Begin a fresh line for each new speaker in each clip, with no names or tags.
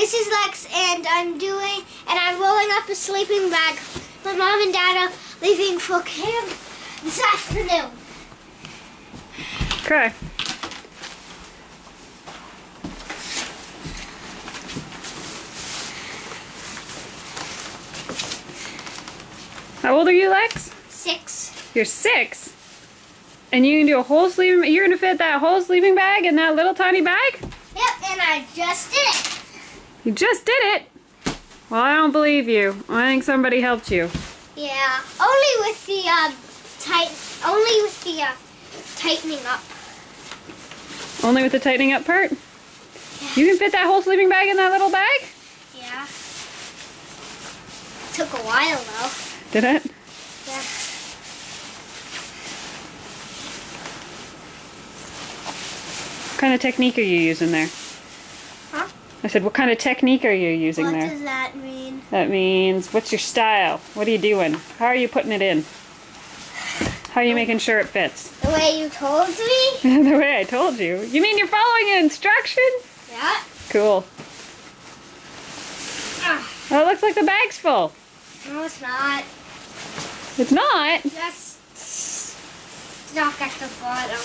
This is Lex, and I'm rolling up a sleeping bag. My mom and dad are leaving for camp this afternoon.
Okay. How old are you, Lex?
6.
You're 6? And you can do a whole sleeping, you're gonna fit that whole sleeping bag in that little tiny bag?
Yep, and I just did it.
You just did it? Well, I don't believe you. I think somebody helped you.
Yeah, only with the tightening up.
Only with the tightening up part? You can fit that whole sleeping bag in that little bag?
Yeah. Took a while though.
Did it?
Yeah.
What kind of technique are you using there?
Huh?
I said, what kind of technique are you using
What
there?
does that mean?
That means, what's your style? What are you doing? How are you putting it in? How are you making sure it fits?
The way you told me?
The way I told you. You mean you're following instructions?
Yeah.
Cool.
Ah,
Oh, it looks like the bag's full.
no, it's not.
It's not?
Just stuck at the bottom.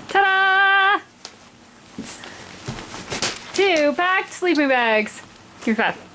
Ta-da! 2 packed sleeping bags. Give me 5.